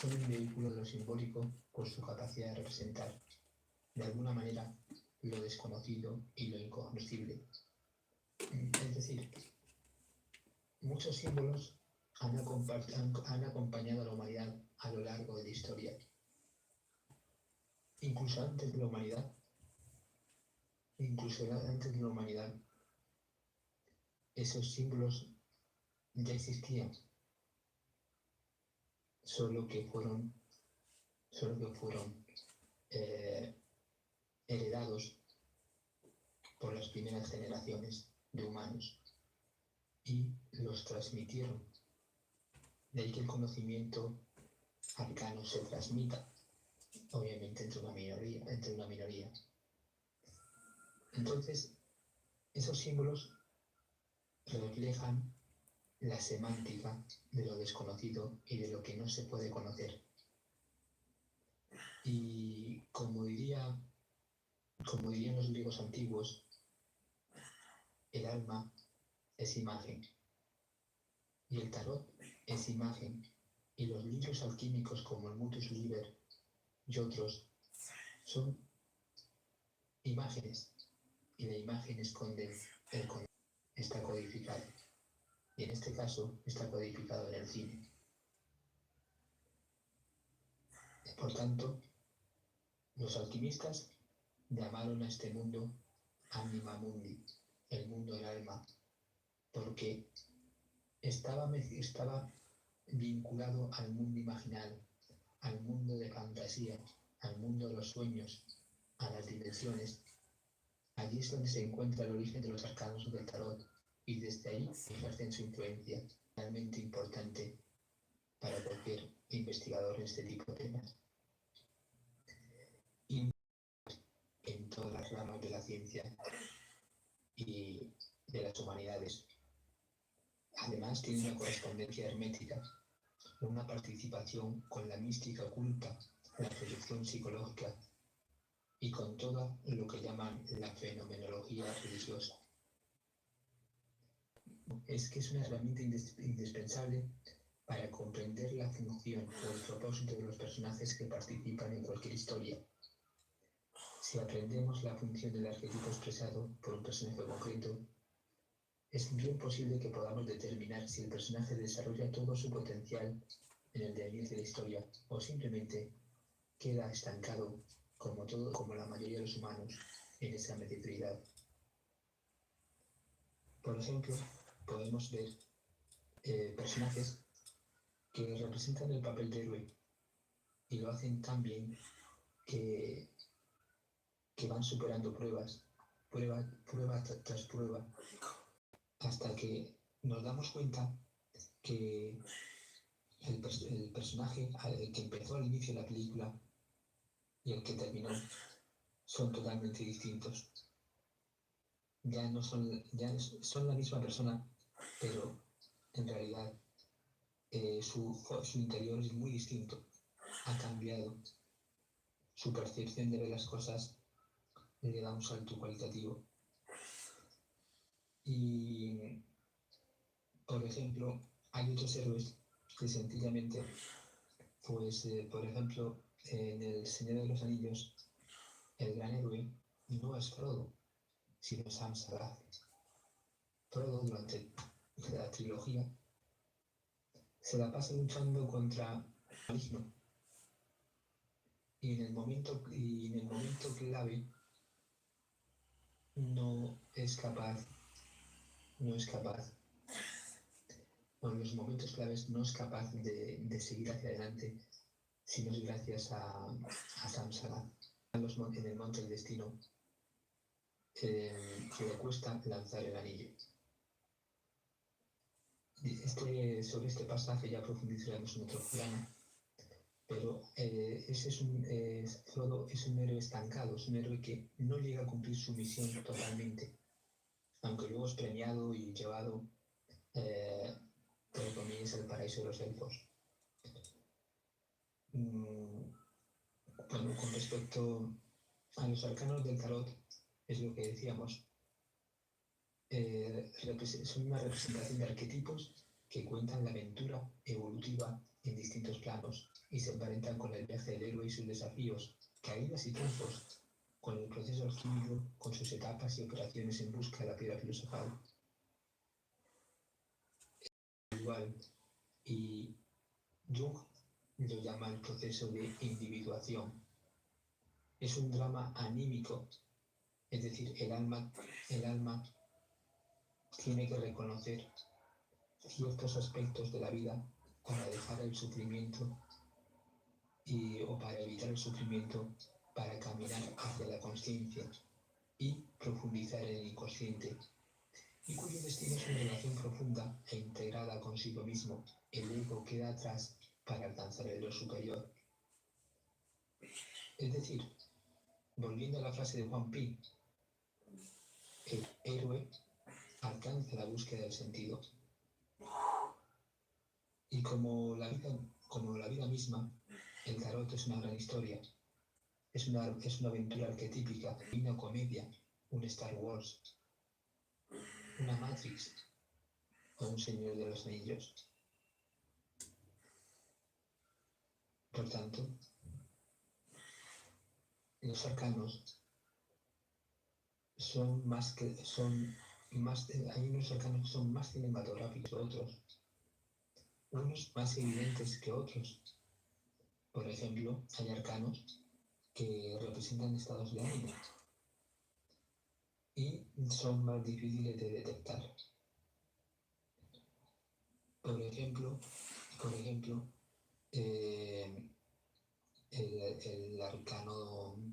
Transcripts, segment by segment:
son un vehículo de lo simbólico por su capacidad de representar, de alguna manera, lo desconocido y lo incognoscible. Es decir, muchos símbolos han acompañado a la humanidad a lo largo de la historia. Incluso antes de la humanidad, esos símbolos ya existían, solo que fueron heredados por las primeras generaciones de humanos y los transmitieron. De ahí que el conocimiento arcano se transmita, obviamente entre una minoría. Entonces, esos símbolos reflejan la semántica de lo desconocido y de lo que no se puede conocer. Y como dirían los griegos antiguos, el alma es imagen y el tarot es imagen, y los libros alquímicos como el Mutus Liber y otros son imágenes, y la imagen esconde el conocimiento. Está codificado, y en este caso está codificado en el cine. Por tanto, los alquimistas llamaron a este mundo Anima Mundi, el mundo del alma, porque estaba vinculado al mundo imaginal, al mundo de fantasía, al mundo de los sueños, a las dimensiones. Allí es donde se encuentra el origen de los arcanos del tarot, y desde ahí ejercen su influencia realmente importante para cualquier investigador en este tipo de temas. Y en todas las ramas de la ciencia y de las humanidades. Además, tiene una correspondencia hermética, una participación con la mística oculta, la proyección psicológica y con todo lo que llaman la fenomenología religiosa. Es que es una herramienta indispensable para comprender la función o el propósito de los personajes que participan en cualquier historia. Si aprendemos la función del arquetipo expresado por un personaje concreto, es bien posible que podamos determinar si el personaje desarrolla todo su potencial en el devenir de la historia o simplemente queda estancado como la mayoría de los humanos en esa mediocridad. Por ejemplo, podemos ver personajes que representan el papel de héroe y lo hacen tan bien que van superando prueba tras prueba, hasta que nos damos cuenta que el personaje el que empezó al inicio de la película y el que terminó son totalmente distintos. Ya son la misma persona, pero en realidad su interior es muy distinto. Ha cambiado. Su percepción de ver las cosas le da un salto cualitativo. Y, por ejemplo, hay otros héroes que sencillamente, pues, por ejemplo, en El Señor de los Anillos, el gran héroe no es Frodo, sino Sam Salazar. Frodo, durante la trilogía, se la pasa luchando contra el maligno. Y en el momento clave no es capaz, en los momentos claves no es capaz de seguir hacia adelante, si no es gracias a Sam Salazar. En el monte del destino, que le cuesta lanzar el anillo. Sobre este pasaje ya profundizaremos en otro programa, pero Frodo es un héroe estancado, es un héroe que no llega a cumplir su misión totalmente, aunque luego es premiado y llevado, entre comillas, al paraíso de los elfos. Bueno, con respecto a los arcanos del tarot, es lo que decíamos. Son una representación de arquetipos que cuentan la aventura evolutiva en distintos planos y se emparentan con el viaje del héroe y sus desafíos, caídas y triunfos, con el proceso alquímico, con sus etapas y operaciones en busca de la piedra filosofal. Igual, y Jung lo llama el proceso de individuación. Es un drama anímico, es decir, el alma tiene que reconocer ciertos aspectos de la vida para dejar el sufrimiento o para evitar el sufrimiento, para caminar hacia la consciencia y profundizar en el inconsciente, y cuyo destino es una relación profunda e integrada consigo mismo. El ego queda atrás para alcanzar el yo superior. Es decir, volviendo a la frase de Juan Pi, el héroe alcanza la búsqueda del sentido. Y como la vida misma, el tarot es una gran historia. Es una aventura arquetípica, una comedia, un Star Wars, una Matrix o un Señor de los Anillos. Por tanto, los arcanos hay unos arcanos que son más cinematográficos que otros, unos más evidentes que otros. Por ejemplo, hay arcanos que representan estados de ánimo y son más difíciles de detectar. Por ejemplo,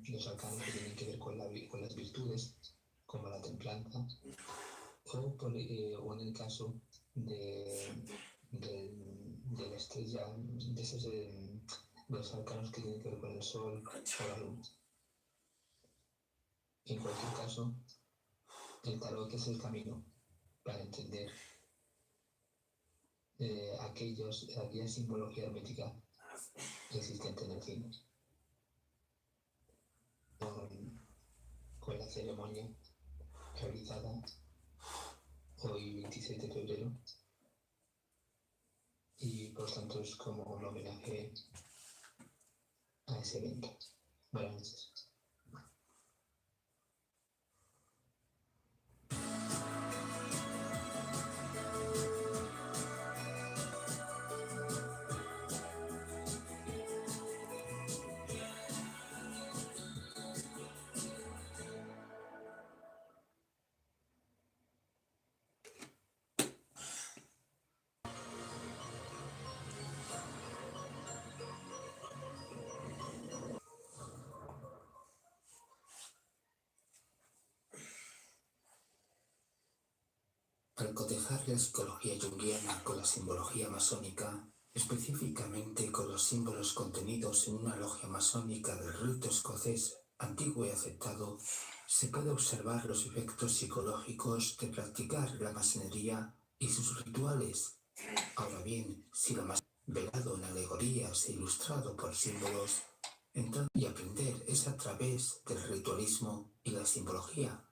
los arcanos que tienen que ver con las virtudes, como la templanza, o en el caso de la estrella, de los arcanos que tienen que ver con el sol o la luna. En cualquier caso, el tarot es el camino para entender aquella simbología hermética existente en el cine. Con la ceremonia realizada hoy 26 de febrero, y por tanto es como un homenaje a ese evento. Buenas noches. Al cotejar la psicología junguiana con la simbología masónica, específicamente con los símbolos contenidos en una logia masónica del rito escocés antiguo y aceptado, se puede observar los efectos psicológicos de practicar la masonería y sus rituales. Ahora bien, si la masonería, velado en alegorías e ilustrado por símbolos, entonces y aprender es a través del ritualismo y la simbología.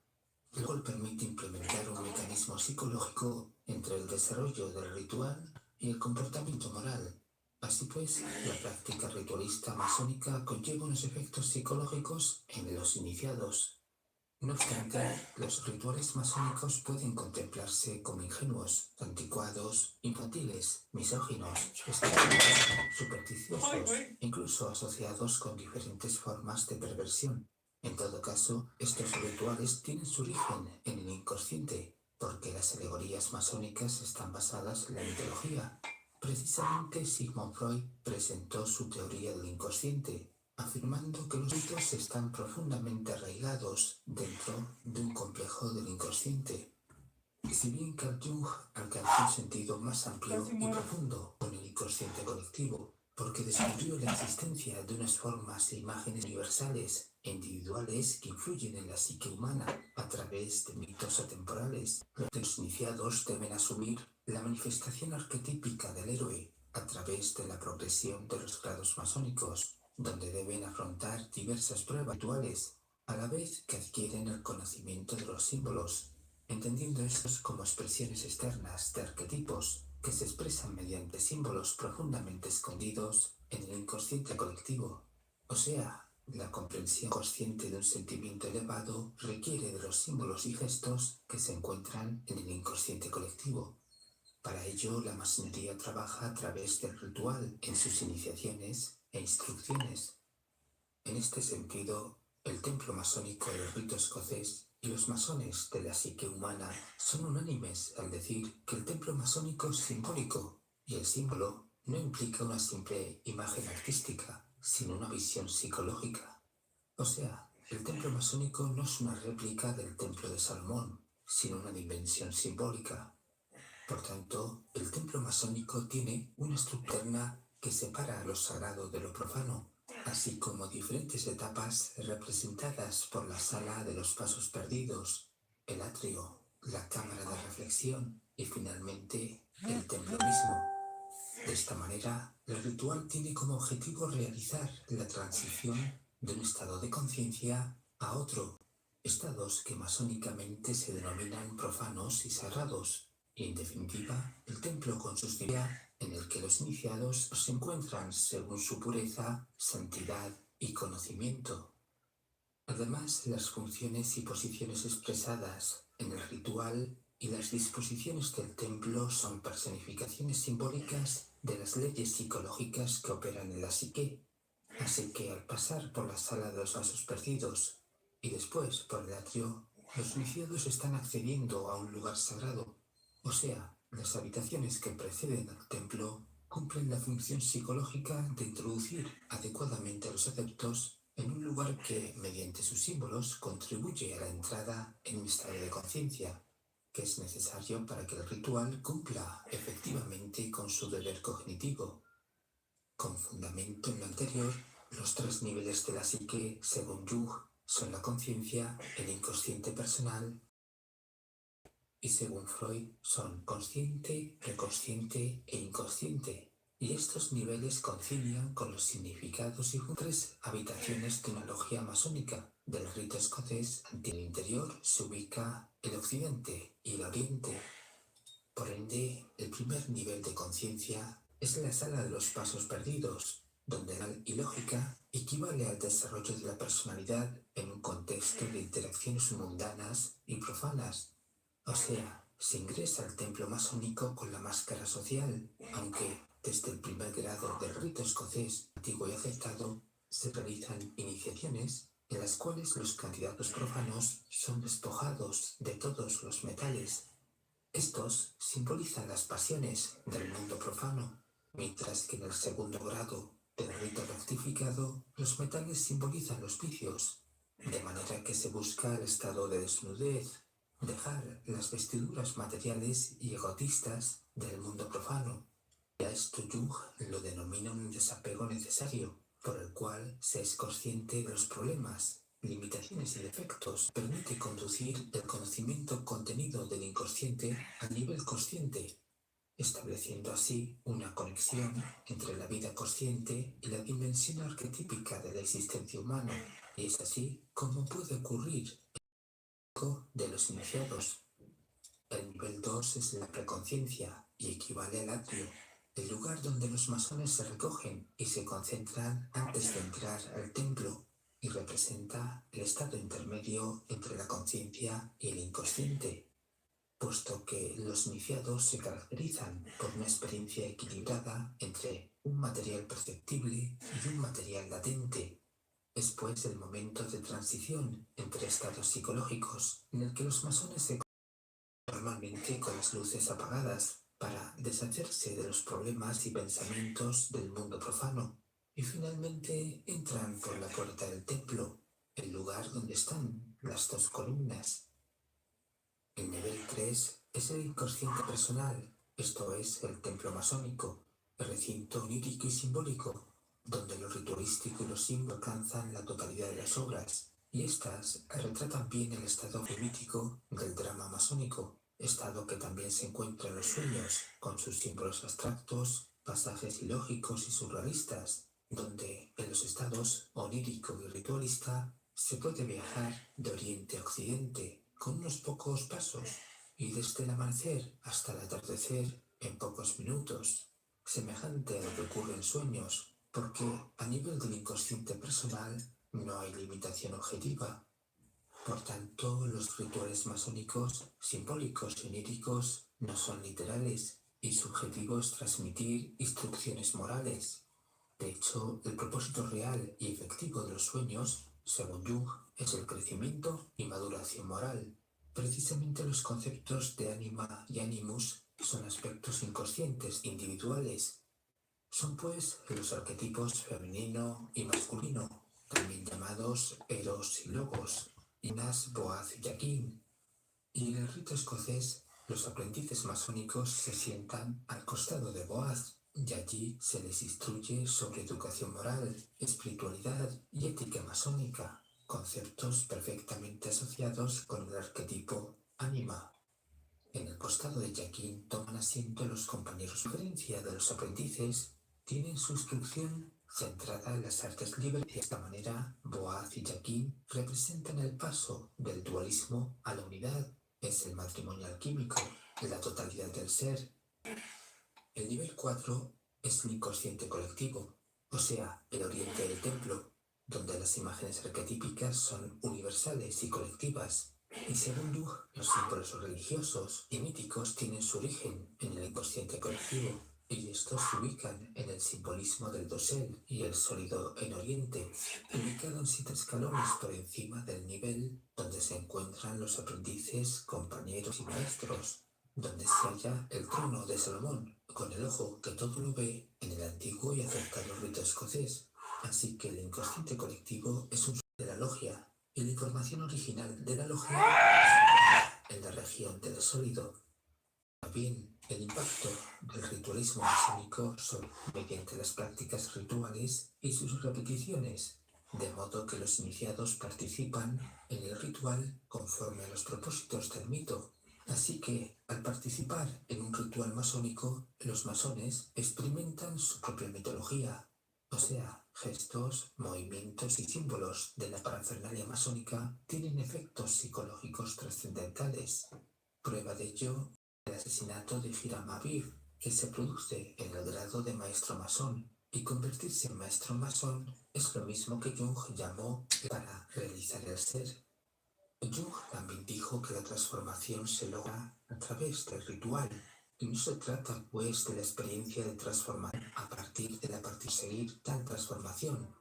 El cual permite implementar un mecanismo psicológico entre el desarrollo del ritual y el comportamiento moral. Así pues, la práctica ritualista masónica conlleva unos efectos psicológicos en los iniciados. No obstante, los rituales masónicos pueden contemplarse como ingenuos, anticuados, infantiles, misóginos, estúpidos, supersticiosos, incluso asociados con diferentes formas de perversión. En todo caso, estos rituales tienen su origen en el inconsciente, porque las alegorías masónicas están basadas en la mitología. Precisamente Sigmund Freud presentó su teoría del inconsciente, afirmando que los mitos están profundamente arraigados dentro de un complejo del inconsciente. Si bien Carl Jung alcanzó un sentido más amplio y profundo con el inconsciente colectivo, porque descubrió la existencia de unas formas e imágenes universales e individuales que influyen en la psique humana a través de mitos atemporales. Los iniciados deben asumir la manifestación arquetípica del héroe a través de la progresión de los grados masónicos, donde deben afrontar diversas pruebas rituales, a la vez que adquieren el conocimiento de los símbolos, entendiendo estos como expresiones externas de arquetipos que se expresan mediante símbolos profundamente escondidos en el inconsciente colectivo. O sea, la comprensión consciente de un sentimiento elevado requiere de los símbolos y gestos que se encuentran en el inconsciente colectivo. Para ello, la masonería trabaja a través del ritual en sus iniciaciones e instrucciones. En este sentido, el templo masónico del rito escocés y los masones de la psique humana son unánimes al decir que el templo masónico es simbólico y el símbolo no implica una simple imagen artística, sino una visión psicológica. O sea, el templo masónico no es una réplica del templo de Salomón, sino una dimensión simbólica. Por tanto, el templo masónico tiene una estructura que separa lo sagrado de lo profano, así como diferentes etapas representadas por la sala de los pasos perdidos, el atrio, la cámara de reflexión y finalmente el templo mismo. De esta manera, el ritual tiene como objetivo realizar la transición de un estado de conciencia a otro, estados que masónicamente se denominan profanos y sagrados. Y en definitiva, el templo con sus niveles en el que los iniciados se encuentran según su pureza, santidad y conocimiento. Además, las funciones y posiciones expresadas en el ritual y las disposiciones del templo son personificaciones simbólicas de las leyes psicológicas que operan en la psique. Así que al pasar por la sala de los vasos perdidos y después por el atrio, los iniciados están accediendo a un lugar sagrado. O sea, las habitaciones que preceden al templo cumplen la función psicológica de introducir adecuadamente a los adeptos en un lugar que, mediante sus símbolos, contribuye a la entrada en un estado de conciencia, que es necesario para que el ritual cumpla efectivamente con su deber cognitivo. Con fundamento en lo anterior, los tres niveles de la psique, según Jung, son la conciencia, el inconsciente personal y según Freud son consciente, preconsciente e inconsciente. Y estos niveles concilian con los significados y tres habitaciones de una logia masónica. Del rito escocés, ante el interior se ubica el occidente y el oriente. Por ende, el primer nivel de conciencia es la sala de los pasos perdidos, donde la ilógica equivale al desarrollo de la personalidad en un contexto de interacciones mundanas y profanas. O sea, se ingresa al templo masónico con la máscara social, aunque desde el primer grado del rito escocés antiguo y aceptado se realizan iniciaciones en las cuales los candidatos profanos son despojados de todos los metales. Estos simbolizan las pasiones del mundo profano, mientras que en el segundo grado del rito rectificado los metales simbolizan los vicios, de manera que se busca el estado de desnudez, dejar las vestiduras materiales y egotistas del mundo profano. Y a esto Jung lo denomina un desapego necesario, por el cual se es consciente de los problemas, limitaciones y defectos, permite conducir el conocimiento contenido del inconsciente al nivel consciente, estableciendo así una conexión entre la vida consciente y la dimensión arquetípica de la existencia humana, y es así como puede ocurrir de los iniciados. El nivel 2 es la preconciencia y equivale al atrio, el lugar donde los masones se recogen y se concentran antes de entrar al templo, y representa el estado intermedio entre la conciencia y el inconsciente, puesto que los iniciados se caracterizan por una experiencia equilibrada entre un material perceptible y un material latente. Es pues el momento de transición entre estados psicológicos en el que los masones se normalmente con las luces apagadas para deshacerse de los problemas y pensamientos del mundo profano, y finalmente entran por la puerta del templo, el lugar donde están las dos columnas. El nivel 3 es el inconsciente personal, esto es el templo masónico, el recinto onírico y simbólico, donde lo ritualístico y los símbolos alcanzan la totalidad de las obras, y estas retratan bien el estado mítico del drama masónico, estado que también se encuentra en los sueños, con sus símbolos abstractos, pasajes ilógicos y surrealistas, donde en los estados onírico y ritualista se puede viajar de oriente a occidente con unos pocos pasos, y desde el amanecer hasta el atardecer en pocos minutos, semejante a lo que ocurre en sueños, porque a nivel del inconsciente personal no hay limitación objetiva. Por tanto, los rituales masónicos, simbólicos y oníricos no son literales y su objetivo es transmitir instrucciones morales. De hecho, el propósito real y efectivo de los sueños, según Jung, es el crecimiento y maduración moral. Precisamente los conceptos de ánima y animus son aspectos inconscientes individuales. Son pues los arquetipos femenino y masculino, también llamados Eros y Logos, Inas, Boaz y Yaquín. Y en el rito escocés, los aprendices masónicos se sientan al costado de Boaz, y allí se les instruye sobre educación moral, espiritualidad y ética masónica, conceptos perfectamente asociados con el arquetipo ánima. En el costado de Yaquín toman asiento los compañeros. La diferencia de los aprendices tienen su instrucción centrada en las artes libres. De esta manera, Boaz y Yaquín representan el paso del dualismo a la unidad. Es el matrimonio alquímico, la totalidad del ser. El nivel 4 es el inconsciente colectivo, o sea, el oriente del templo, donde las imágenes arquetípicas son universales y colectivas. Y según Jung, los símbolos religiosos y míticos tienen su origen en el inconsciente colectivo, y estos se ubican en el simbolismo del dosel y el sólido en Oriente, ubicado en 7 escalones por encima del nivel donde se encuentran los aprendices, compañeros y maestros, donde se halla el trono de Salomón, con el ojo que todo lo ve en el antiguo y acercado rito escocés. Así que el inconsciente colectivo es un de la logia, y la información original de la logia en la región del sólido. También el impacto del ritualismo masónico son mediante las prácticas rituales y sus repeticiones, de modo que los iniciados participan en el ritual conforme a los propósitos del mito. Así que, al participar en un ritual masónico, los masones experimentan su propia mitología, o sea, gestos, movimientos y símbolos de la parafernalia masónica tienen efectos psicológicos trascendentales. Prueba de ello, el asesinato de Hiram Abiv, que se produce en el grado de maestro masón, y convertirse en maestro masón es lo mismo que Jung llamó para realizar el ser. Jung también dijo que la transformación se logra a través del ritual, y no se trata pues de la experiencia de transformar a partir de la seguir tal transformación.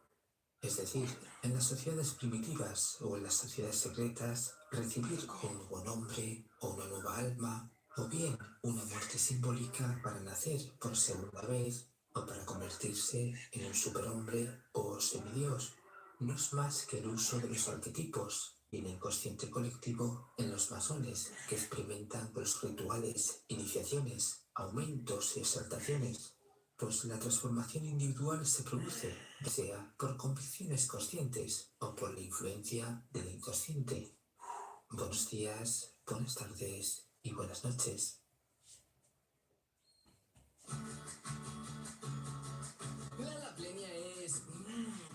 Es decir, en las sociedades primitivas o en las sociedades secretas, recibir un nuevo nombre o una nueva alma, o bien una muerte simbólica para nacer por segunda vez o para convertirse en un superhombre o semidios, no es más que el uso de los arquetipos y el inconsciente colectivo en los masones que experimentan con los rituales, iniciaciones, aumentos y exaltaciones. Pues la transformación individual se produce, sea por convicciones conscientes o por la influencia del inconsciente. Buenos días, buenas tardes y buenas noches. La plenia es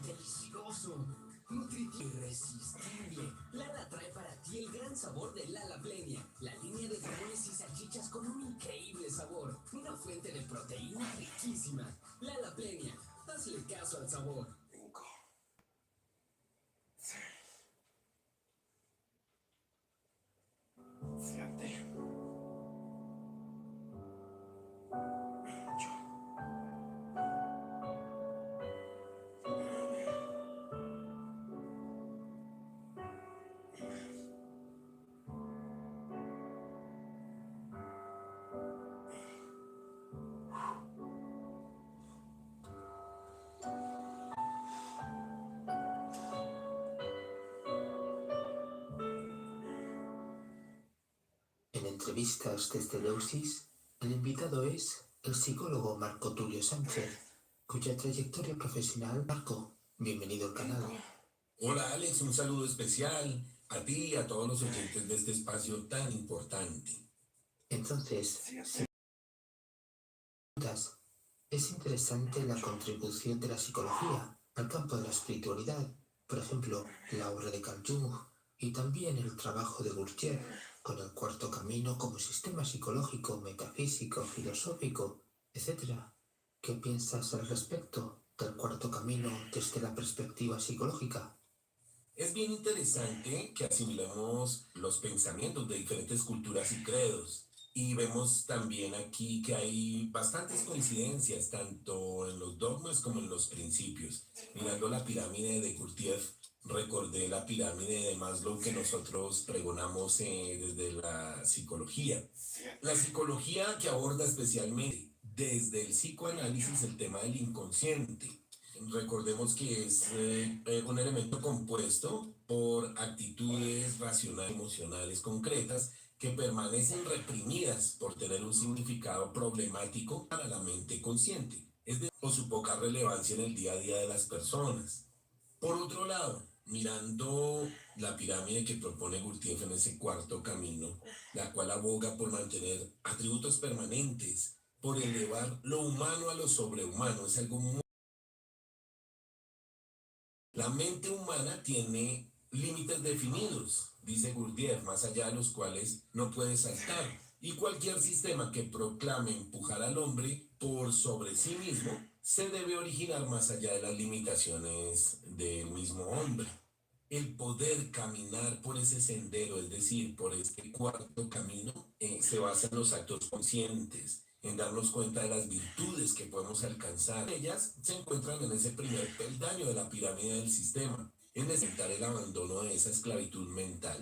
delicioso, nutritivo, irresistible. Lala trae para ti el gran sabor de Lala Plenia, la línea de jamones y salchichas con un increíble sabor, una fuente de proteína riquísima. Lala Plenia, hazle caso al sabor. 5, 6, 7, 8, 9, 10. En entrevistas desde Eleusis, el invitado es el psicólogo Marco Tulio Sánchez, cuya trayectoria profesional. Marco, bienvenido al canal. Hola Alex, un saludo especial a ti y a todos los oyentes de este espacio tan importante. Entonces, si preguntas, es interesante la contribución de la psicología al campo de la espiritualidad, por ejemplo, la obra de Carl Jung y también el trabajo de Gurdjieff. con el cuarto camino como sistema psicológico, metafísico, filosófico, etc. ¿Qué piensas al respecto del cuarto camino desde la perspectiva psicológica? Es bien interesante que asimilemos los pensamientos de diferentes culturas y credos. Y vemos también aquí que hay bastantes coincidencias, tanto en los dogmas como en los principios. Mirando la pirámide de Gurdjieff, recordé la pirámide de Maslow que nosotros pregonamos desde la psicología. La psicología que aborda especialmente desde el psicoanálisis el tema del inconsciente. Recordemos que es un elemento compuesto por actitudes racionales, emocionales concretas que permanecen reprimidas por tener un significado problemático para la mente consciente, es decir, por su poca relevancia en el día a día de las personas. Por otro lado, mirando la pirámide que propone Gurdjieff en ese cuarto camino, la cual aboga por mantener atributos permanentes, por elevar lo humano a lo sobrehumano, es algo muy... La mente humana tiene límites definidos, dice Gurdjieff, más allá de los cuales no puede saltar. Y cualquier sistema que proclame empujar al hombre por sobre sí mismo se debe originar más allá de las limitaciones del mismo hombre. El poder caminar por ese sendero, es decir, por este cuarto camino, se basa en los actos conscientes, en darnos cuenta de las virtudes que podemos alcanzar. Ellas se encuentran en ese primer peldaño de la pirámide del sistema, en necesitar el abandono de esa esclavitud mental.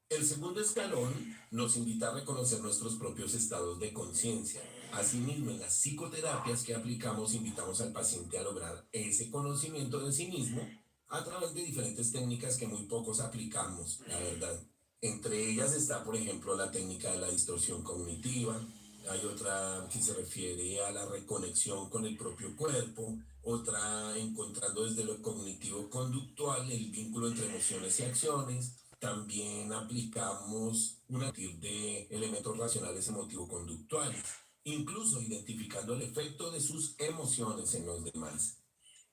El segundo escalón nos invita a reconocer nuestros propios estados de conciencia. Asimismo, en las psicoterapias que aplicamos, invitamos al paciente a lograr ese conocimiento de sí mismo a través de diferentes técnicas que muy pocos aplicamos, la verdad. Entre ellas está, por ejemplo, la técnica de la distorsión cognitiva. Hay otra que se refiere a la reconexión con el propio cuerpo, otra encontrando desde lo cognitivo-conductual el vínculo entre emociones y acciones. También aplicamos una serie de elementos racionales emotivo-conductuales, incluso identificando el efecto de sus emociones en los demás.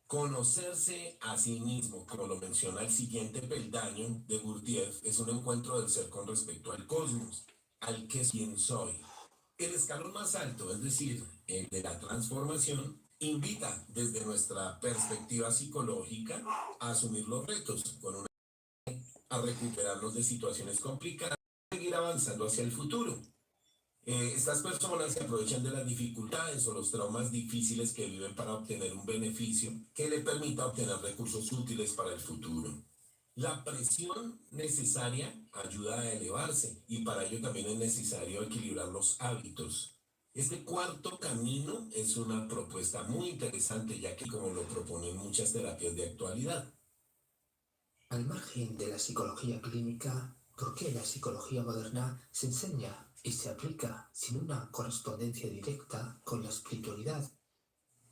Conocerse a sí mismo, como lo menciona el siguiente peldaño de Gurdjieff, es un encuentro del ser con respecto al cosmos, al que es quien soy. El escalón más alto, es decir, el de la transformación, invita desde nuestra perspectiva psicológica a asumir los retos, a recuperarnos de situaciones complicadas y seguir avanzando hacia el futuro. Estas personas se aprovechan de las dificultades o los traumas difíciles que viven para obtener un beneficio que le permita obtener recursos útiles para el futuro. La presión necesaria ayuda a elevarse y para ello también es necesario equilibrar los hábitos. Este cuarto camino es una propuesta muy interesante, ya que como lo proponen muchas terapias de actualidad. Al margen de la psicología clínica, ¿por qué la psicología moderna se enseña y se aplica sin una correspondencia directa con la espiritualidad?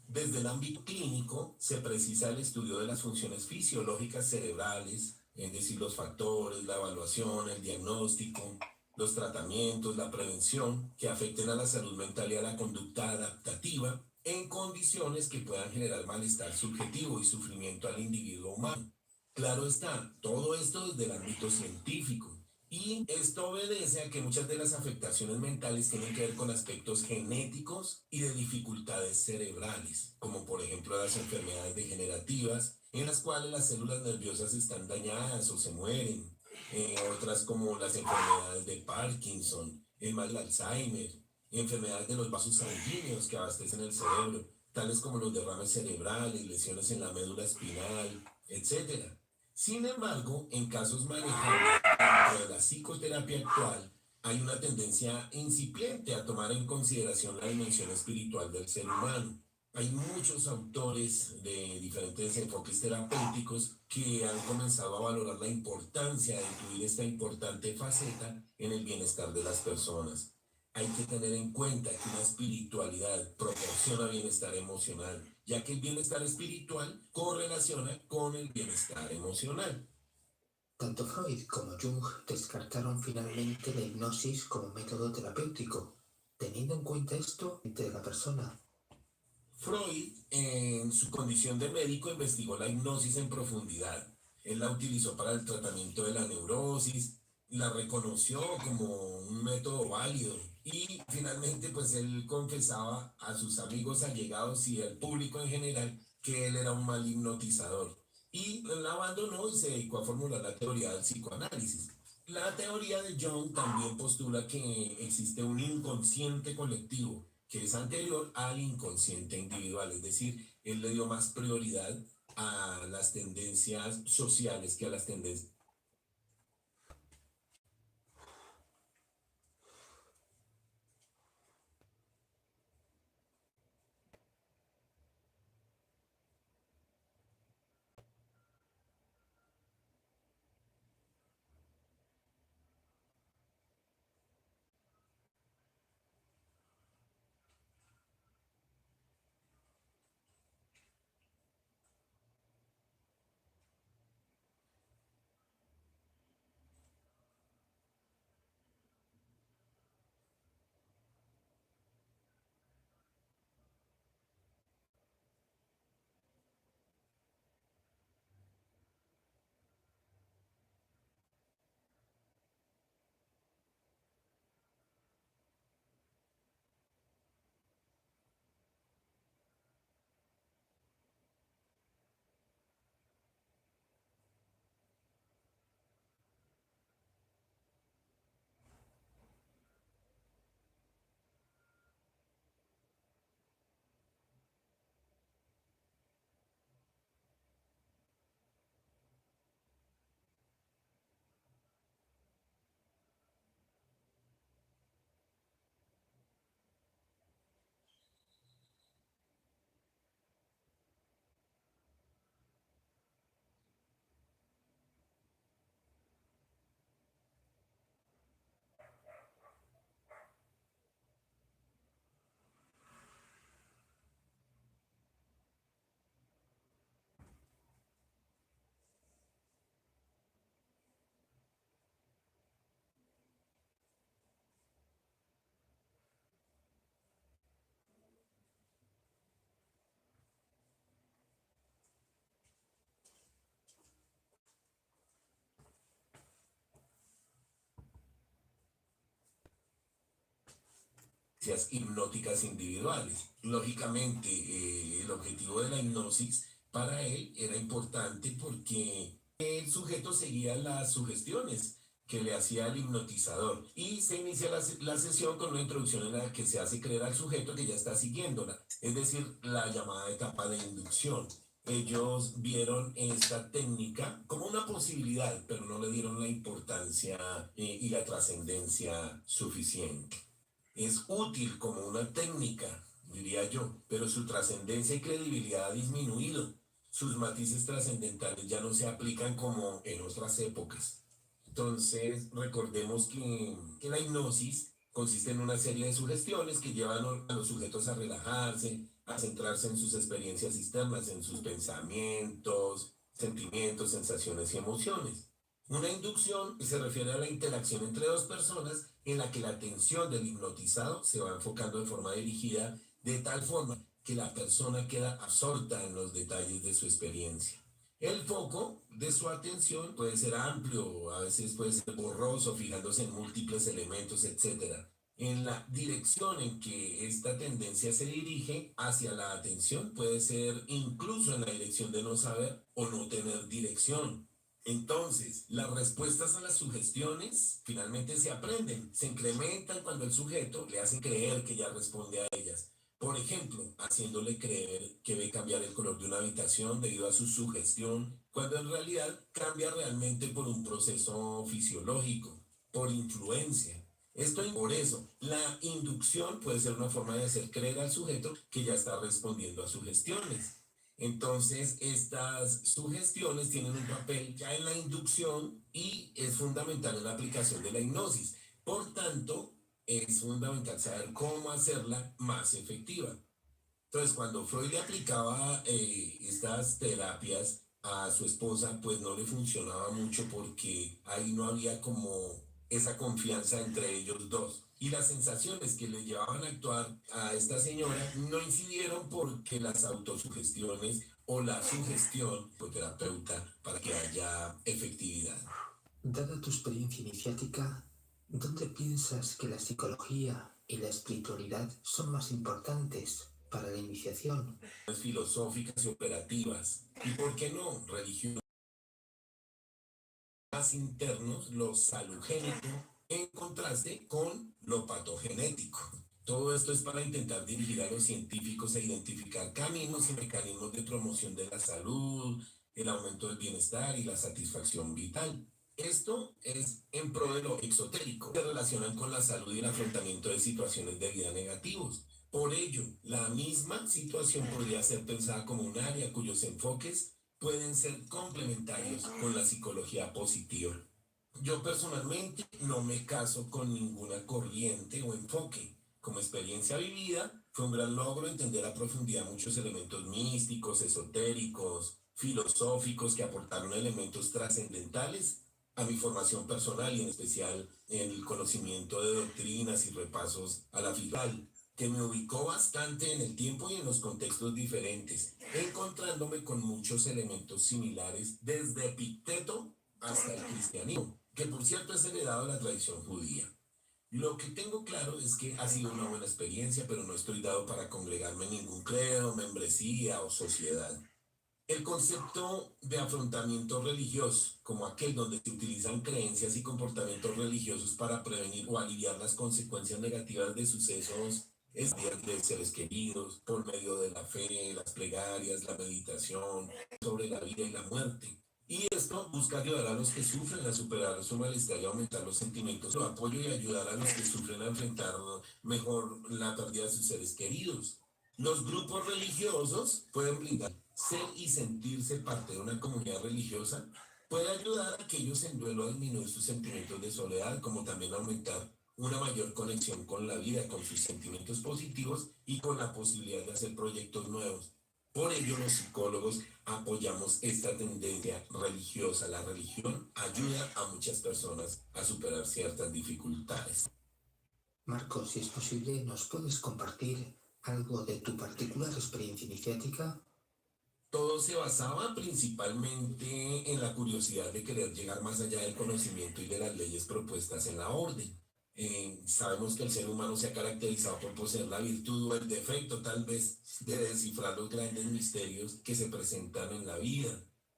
Desde el ámbito clínico se precisa el estudio de las funciones fisiológicas cerebrales, es decir, los factores, la evaluación, el diagnóstico, los tratamientos, la prevención que afecten a la salud mental y a la conducta adaptativa en condiciones que puedan generar malestar subjetivo y sufrimiento al individuo humano. Claro está, todo esto desde el ámbito científico. Y esto obedece a que muchas de las afectaciones mentales tienen que ver con aspectos genéticos y de dificultades cerebrales, como por ejemplo las enfermedades degenerativas, en las cuales las células nerviosas están dañadas o se mueren, otras como las enfermedades de Parkinson, el mal de Alzheimer, enfermedades de los vasos sanguíneos que abastecen el cerebro, tales como los derrames cerebrales, lesiones en la médula espinal, etc. Sin embargo, en casos manejables dentro de la psicoterapia actual, hay una tendencia incipiente a tomar en consideración la dimensión espiritual del ser humano. Hay muchos autores de diferentes enfoques terapéuticos que han comenzado a valorar la importancia de incluir esta importante faceta en el bienestar de las personas. Hay que tener en cuenta que una espiritualidad proporciona bienestar emocional, ya que el bienestar espiritual correlaciona con el bienestar emocional. Tanto Freud como Jung descartaron finalmente la hipnosis como método terapéutico, teniendo en cuenta esto entre la persona. Freud, en su condición de médico, investigó la hipnosis en profundidad. Él la utilizó para el tratamiento de la neurosis, la reconoció como un método válido y finalmente pues él confesaba a sus amigos allegados y al público en general que él era un mal hipnotizador y la abandonó y se dedicó a formular la teoría del psicoanálisis. La teoría de Jung también postula que existe un inconsciente colectivo que es anterior al inconsciente individual, es decir, él le dio más prioridad a las tendencias sociales que a las tendencias. Hipnóticas individuales. Lógicamente, el objetivo de la hipnosis para él era importante porque el sujeto seguía las sugestiones que le hacía el hipnotizador y se inicia la sesión con una introducción en la que se hace creer al sujeto que ya está siguiéndola, es decir, la llamada etapa de inducción. Ellos vieron esta técnica como una posibilidad, pero no le dieron la importancia y la trascendencia suficiente. Es útil como una técnica, diría yo, pero su trascendencia y credibilidad ha disminuido. Sus matices trascendentales ya no se aplican como en otras épocas. Entonces, recordemos que la hipnosis consiste en una serie de sugestiones que llevan a los sujetos a relajarse, a centrarse en sus experiencias externas, en sus pensamientos, sentimientos, sensaciones y emociones. Una inducción se refiere a la interacción entre dos personas en la que la atención del hipnotizado se va enfocando de forma dirigida de tal forma que la persona queda absorta en los detalles de su experiencia. El foco de su atención puede ser amplio, a veces puede ser borroso, fijándose en múltiples elementos, etc. En la dirección en que esta tendencia se dirige hacia la atención puede ser incluso en la dirección de no saber o no tener dirección. Entonces, las respuestas a las sugestiones finalmente se aprenden, se incrementan cuando el sujeto le hace creer que ya responde a ellas. Por ejemplo, haciéndole creer que ve cambiar el color de una habitación debido a su sugestión, cuando en realidad cambia realmente por un proceso fisiológico, por influencia. Por eso, la inducción puede ser una forma de hacer creer al sujeto que ya está respondiendo a sugestiones. Entonces, estas sugestiones tienen un papel ya en la inducción y es fundamental en la aplicación de la hipnosis. Por tanto, es fundamental saber cómo hacerla más efectiva. Entonces, cuando Freud le aplicaba estas terapias a su esposa, pues no le funcionaba mucho porque ahí no había como esa confianza entre ellos dos. Y las sensaciones que le llevaban a actuar a esta señora no incidieron porque las autosugestiones o la sugestión, pues terapeuta, para que haya efectividad. Dada tu experiencia iniciática, ¿dónde piensas que la psicología y la espiritualidad son más importantes para la iniciación? Filosóficas y operativas, y por qué no, religiones más internos, lo salugénico, en contraste con lo patogenético. Todo esto es para intentar dirigir a los científicos a identificar caminos y mecanismos de promoción de la salud, el aumento del bienestar y la satisfacción vital. Esto es en pro de lo exotérico. Se relacionan con la salud y el afrontamiento de situaciones de vida negativos. Por ello, la misma situación podría ser pensada como un área cuyos enfoques pueden ser complementarios con la psicología positiva. Yo personalmente no me caso con ninguna corriente o enfoque. Como experiencia vivida, fue un gran logro entender a profundidad muchos elementos místicos, esotéricos, filosóficos que aportaron elementos trascendentales a mi formación personal y en especial en el conocimiento de doctrinas y repasos a la filosofía, que me ubicó bastante en el tiempo y en los contextos diferentes, encontrándome con muchos elementos similares desde Epicteto hasta el cristianismo, que por cierto es heredado de la tradición judía. Lo que tengo claro es que ha sido una buena experiencia, pero no estoy dado para congregarme en ningún credo, membresía o sociedad. El concepto de afrontamiento religioso, como aquel donde se utilizan creencias y comportamientos religiosos para prevenir o aliviar las consecuencias negativas de sucesos de seres queridos, por medio de la fe, las plegarias, la meditación sobre la vida y la muerte. Y esto busca ayudar a los que sufren a superar su malestar y aumentar los sentimientos de apoyo y ayudar a los que sufren a enfrentar mejor la pérdida de sus seres queridos. Los grupos religiosos pueden brindar ser y sentirse parte de una comunidad religiosa, puede ayudar a aquellos en duelo a disminuir sus sentimientos de soledad, como también aumentar una mayor conexión con la vida, con sus sentimientos positivos y con la posibilidad de hacer proyectos nuevos. Por ello, los psicólogos apoyamos esta tendencia religiosa. La religión ayuda a muchas personas a superar ciertas dificultades. Marcos, si es posible, ¿nos puedes compartir algo de tu particular experiencia iniciática? Todo se basaba principalmente en la curiosidad de querer llegar más allá del conocimiento y de las leyes propuestas en la orden. Sabemos que el ser humano se ha caracterizado por poseer la virtud o el defecto tal vez de descifrar los grandes misterios que se presentan en la vida.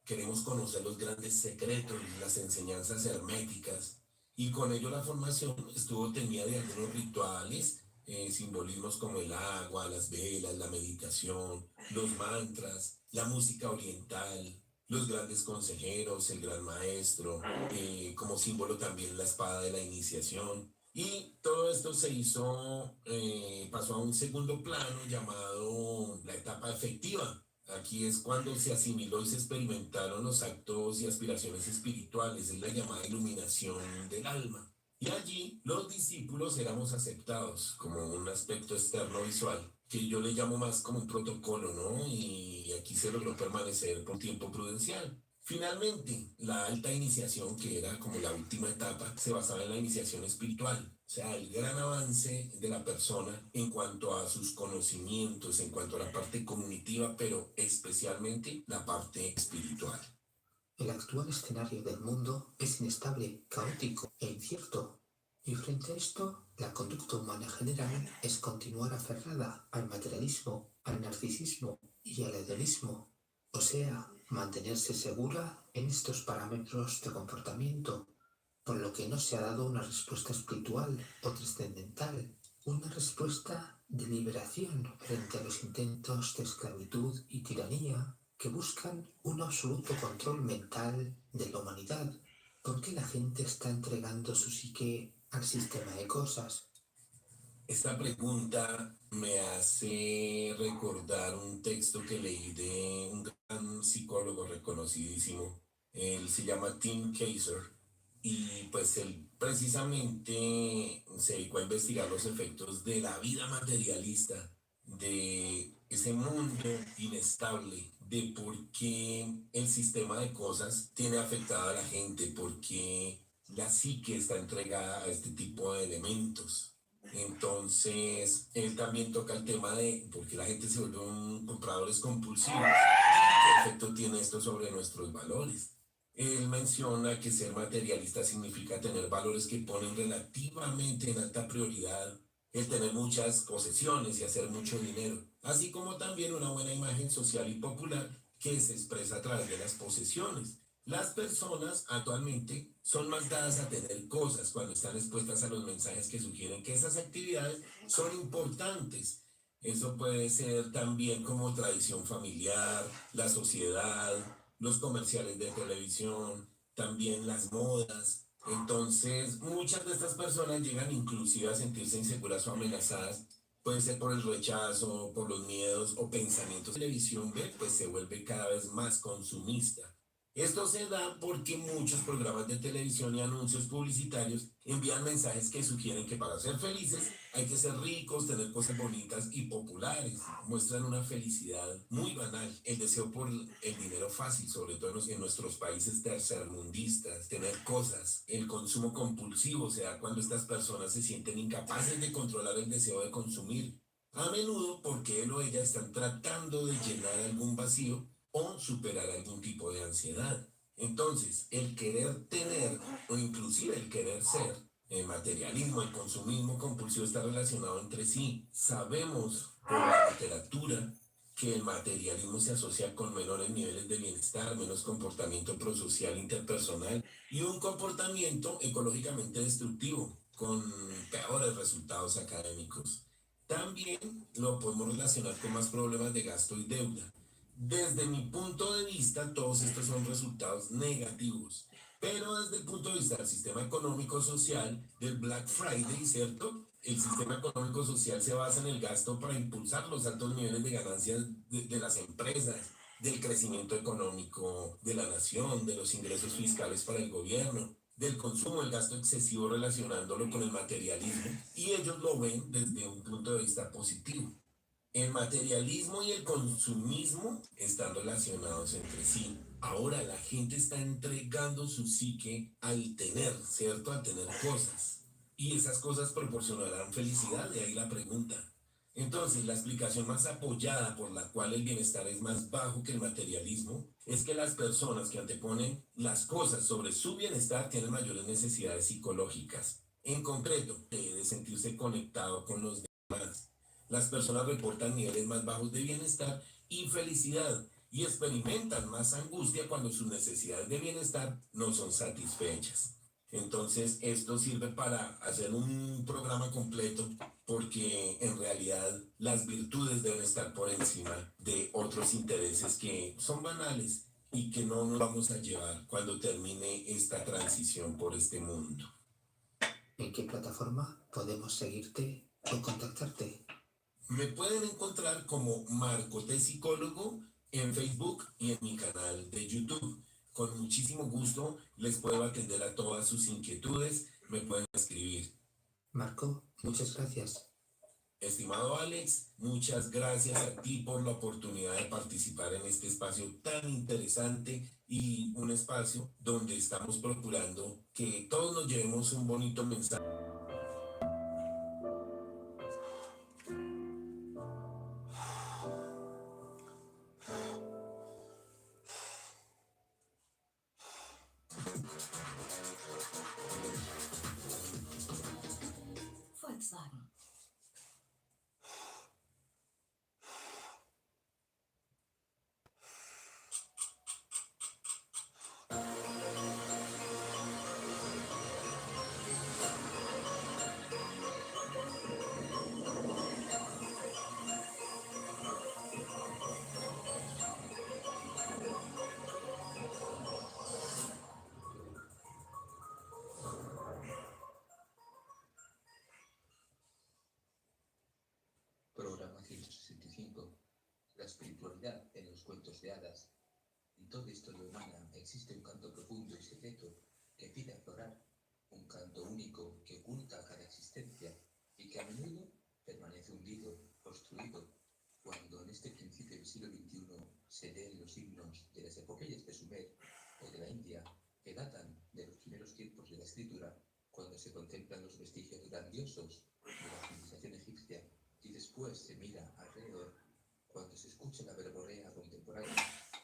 Queremos conocer los grandes secretos, las enseñanzas herméticas, y con ello la formación estuvo teñida de algunos rituales, simbolismos como el agua, las velas, la meditación, los mantras, la música oriental, los grandes consejeros, el gran maestro, como símbolo también la espada de la iniciación. Y todo esto se hizo, pasó a un segundo plano llamado la etapa efectiva. Aquí es cuando se asimiló y se experimentaron los actos y aspiraciones espirituales, es la llamada iluminación del alma. Y allí los discípulos éramos aceptados como un aspecto externo visual, que yo le llamo más como un protocolo, ¿no? Y aquí se logró permanecer por tiempo prudencial. Finalmente, la alta iniciación, que era como la última etapa, se basaba en la iniciación espiritual, o sea, el gran avance de la persona en cuanto a sus conocimientos, en cuanto a la parte cognitiva, pero especialmente la parte espiritual. El actual escenario del mundo es inestable, caótico e incierto. Y frente a esto, la conducta humana en general es continuar aferrada al materialismo, al narcisismo y al hedonismo. O sea, mantenerse segura en estos parámetros de comportamiento, por lo que no se ha dado una respuesta espiritual o trascendental, una respuesta de liberación frente a los intentos de esclavitud y tiranía que buscan un absoluto control mental de la humanidad. ¿Por qué la gente está entregando su psique al sistema de cosas? Esta pregunta me hace recordar un texto que leí de un gran psicólogo reconocidísimo. Él se llama Tim Kaiser y pues él precisamente se dedicó a investigar los efectos de la vida materialista, de ese mundo inestable, de por qué el sistema de cosas tiene afectada a la gente, por qué la psique está entregada a este tipo de elementos. Entonces, él también toca el tema de por qué la gente se vuelve compradores compulsivos, qué efecto tiene esto sobre nuestros valores. Él menciona que ser materialista significa tener valores que ponen relativamente en alta prioridad el tener muchas posesiones y hacer mucho dinero, así como también una buena imagen social y popular que se expresa a través de las posesiones. Las personas actualmente son más dadas a tener cosas cuando están expuestas a los mensajes que sugieren que esas actividades son importantes. Eso puede ser también como tradición familiar, la sociedad, los comerciales de televisión, también las modas. Entonces, muchas de estas personas llegan inclusive a sentirse inseguras o amenazadas. Puede ser por el rechazo, por los miedos o pensamientos. La televisión ve, pues se vuelve cada vez más consumista. Esto se da porque muchos programas de televisión y anuncios publicitarios envían mensajes que sugieren que para ser felices hay que ser ricos, tener cosas bonitas y populares. Muestran una felicidad muy banal, el deseo por el dinero fácil, sobre todo en nuestros países tercermundistas, tener cosas. El consumo compulsivo se da cuando estas personas se sienten incapaces de controlar el deseo de consumir. A menudo porque él o ella están tratando de llenar algún vacío o superar algún tipo de ansiedad. Entonces, el querer tener o inclusive el querer ser, el materialismo, el consumismo compulsivo está relacionado entre sí. Sabemos por la literatura que el materialismo se asocia con menores niveles de bienestar, menos comportamiento prosocial interpersonal y un comportamiento ecológicamente destructivo, con peores resultados académicos. También lo podemos relacionar con más problemas de gasto y deuda. Desde mi punto de vista, todos estos son resultados negativos. Pero desde el punto de vista del sistema económico social, del Black Friday, ¿cierto? El sistema económico social se basa en el gasto para impulsar los altos niveles de ganancias de las empresas, del crecimiento económico de la nación, de los ingresos fiscales para el gobierno, del consumo, el gasto excesivo relacionándolo con el materialismo, y ellos lo ven desde un punto de vista positivo. El materialismo y el consumismo están relacionados entre sí. Ahora la gente está entregando su psique al tener, ¿cierto? Al tener cosas. Y esas cosas proporcionarán felicidad, de ahí la pregunta. Entonces, la explicación más apoyada por la cual el bienestar es más bajo que el materialismo es que las personas que anteponen las cosas sobre su bienestar tienen mayores necesidades psicológicas. En concreto, de sentirse conectado con los demás. Las personas reportan niveles más bajos de bienestar y felicidad y experimentan más angustia cuando sus necesidades de bienestar no son satisfechas. Entonces, esto sirve para hacer un programa completo porque en realidad las virtudes deben estar por encima de otros intereses que son banales y que no nos vamos a llevar cuando termine esta transición por este mundo. ¿En qué plataforma podemos seguirte o contactarte? Me pueden encontrar como Marco T. Psicólogo en Facebook y en mi canal de YouTube. Con muchísimo gusto les puedo atender a todas sus inquietudes. Me pueden escribir. Marco, muchas gracias. Estimado Alex, muchas gracias a ti por la oportunidad de participar en este espacio tan interesante y un espacio donde estamos procurando que todos nos llevemos un bonito mensaje. Volkswagen. Programa 165. La espiritualidad en los cuentos de hadas. En toda historia humana existe un canto profundo y secreto que pide aflorar, un canto único que oculta cada existencia y que a menudo permanece hundido, obstruido, cuando en este principio del siglo XXI se leen los himnos de las epopeyas de Sumer o de la India, que datan de los primeros tiempos de la escritura, cuando se contemplan los vestigios grandiosos de la civilización egipcia y después se mira alrededor, cuando se escucha la verborrea contemporánea,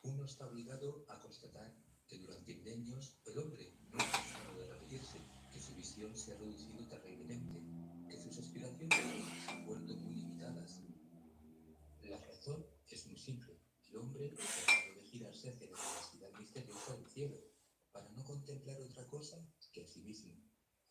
uno está obligado a constatar que durante milenios, el hombre no ha cesado de repetirse, que su visión se ha reducido terriblemente, que sus aspiraciones se han vuelto muy limitadas. La razón es muy simple. El hombre ha dejado de girarse hacia la inmensidad misteriosa del cielo, para no contemplar otra cosa que a sí mismo.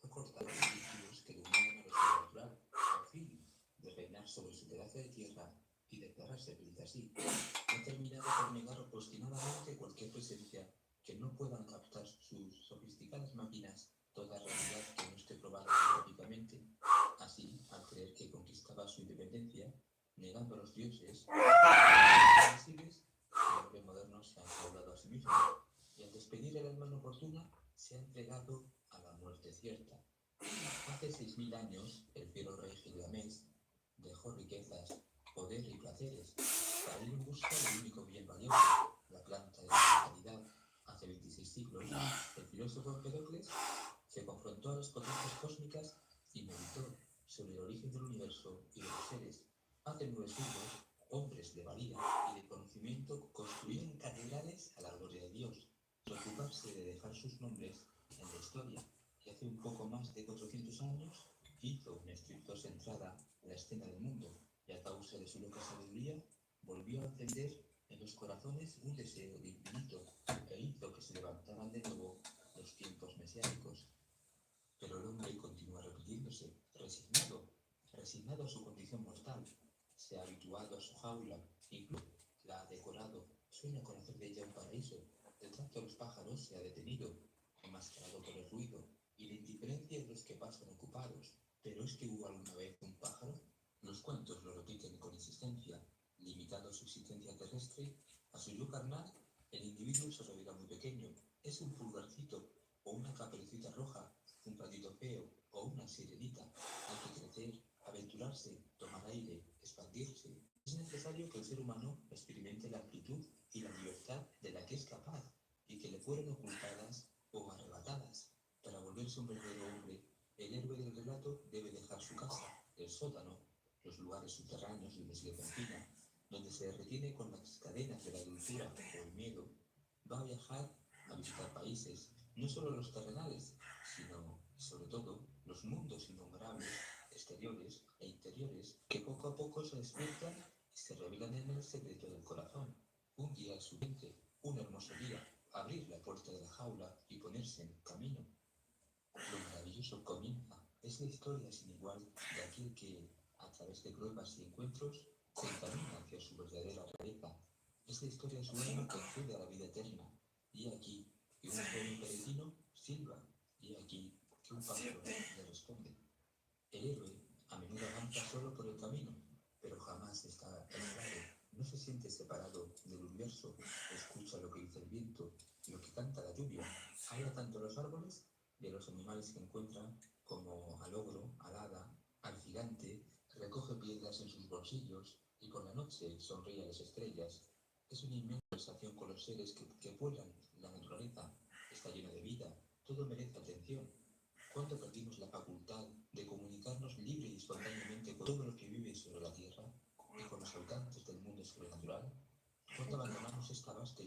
Ha cortado los vínculos que le unían a lo sobrenatural, al fin de reinar sobre su pedazo de tierra y declararse feliz así. Ha terminado por negar obstinadamente cualquier presencia que no puedan captar sus sofisticadas máquinas toda realidad que no esté probada científicamente. Así, al creer que conquistaba su independencia, negando a los dioses invisibles, el hombre moderno se ha enjaulado a sí mismo y al despedir el alma inoportuna se ha entregado a la muerte cierta. Hace 6000 años, el fiero rey Gilgamesh dejó riquezas, poder y placeres para ir en busca del único bien valioso, la planta de la inmortalidad. Hace 26 siglos, el filósofo Empedocles se confrontó a las potencias cósmicas y meditó sobre el origen del universo y de los seres. Hace 9 siglos, hombres de valía y de conocimiento construían catedrales a la gloria de Dios, preocuparse de dejar sus nombres en la historia. Y hace un poco más de 400 años hizo una estricta entrada en la escena del mundo y a causa de su loca sabiduría volvió a encender en los corazones un deseo de infinito e hizo que se levantaran de nuevo los tiempos mesiánicos. Pero el hombre continúa repitiéndose, resignado a su condición mortal. Se ha habituado a su jaula, incluso la ha decorado, sueña con hacer de ella un paraíso. El trato a los pájaros se ha detenido, enmascarado por el ruido y la indiferencia de los que pasan ocupados. ¿Pero es que hubo alguna vez un pájaro? Los cuentos lo repiten con insistencia, limitando su existencia terrestre a su yo carnal. El individuo se revela muy pequeño, es un pulgarcito o una caperucita roja, un patito feo o una sirenita. Hay que crecer, aventurarse, tomar aire, expandirse. Es necesario que el ser humano experimente la amplitud y la libertad de la que es capaz y que le fueron ocultadas o arrebatadas. Para volverse un verdadero hombre, el héroe del relato debe dejar su casa, el sótano, los lugares subterráneos donde se le confina, donde se retiene con las cadenas de la dulzura o el miedo. Va a viajar a visitar países, no solo los terrenales, sino, sobre todo, los mundos innombrables, exteriores e interiores, que poco a poco se despiertan y se revelan en el secreto del corazón. Un día siguiente, un hermoso día, abrir la puerta de la jaula y ponerse en camino. Lo maravilloso comienza. Es la historia sin igual de aquel que, a través de pruebas y encuentros, se encamina hacia su verdadera rareza. Es la historia de su alma que accede a la vida eterna. Y aquí que un joven peregrino silba, y aquí que un pájaro le responde. El héroe a menudo avanza solo por el camino, pero jamás está aislado. No se siente separado del universo. Escucha lo que dice el viento, lo que canta la lluvia. Habla tanto los árboles de los animales que encuentran, como al ogro, al hada, al gigante. Recoge piedras en sus bolsillos y por la noche sonríe a las estrellas. Es una inmensa conversación con los seres que vuelan. La naturaleza está llena de vida. Todo merece atención. ¿Cuándo perdimos la facultad de comunicarnos libre y espontáneamente con todo lo que vive sobre la Tierra y con los habitantes del mundo sobrenatural? ¿Cuándo abandonamos esta vasta?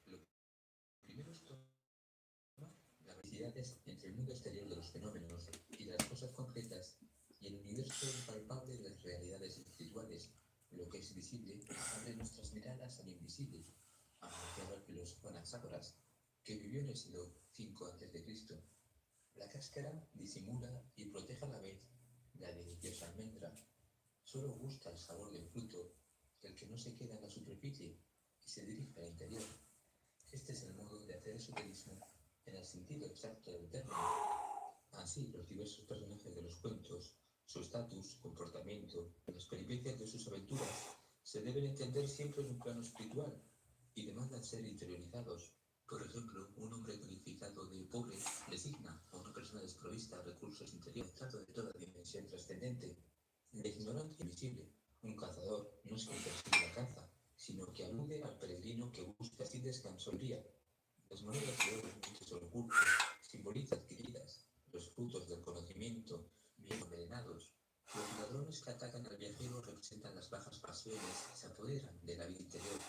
Lo primero es tomar las necesidades entre el mundo exterior de los fenómenos y de las cosas concretas y el universo impalpable de las realidades espirituales. Lo que es visible abre nuestras miradas al invisible, anunciaba el filósofo Anaxágoras, que vivió en el siglo V a.C. La cáscara disimula y protege a la vez la deliciosa almendra. Solo gusta el sabor del fruto el que no se queda en la superficie y se dirige al interior. Este es el modo de hacer esoterismo en el sentido exacto del término. Así, los diversos personajes de los cuentos, su estatus, comportamiento, las peripecias de sus aventuras, se deben entender siempre en un plano espiritual y demandan ser interiorizados. Por ejemplo, un hombre calificado de pobre designa a una persona desprovista de recursos interiores, trato de toda dimensión trascendente. La ignorancia invisible. Un cazador no es quien persigue la caza, sino que alude al peregrino que busca sin descanso el día. Las monedas de oro, un tesoro oculto, simbolizan adquiridas, los frutos del conocimiento, bien envenenados. Los ladrones que atacan al viajero representan las bajas pasiones que se apoderan de la vida interior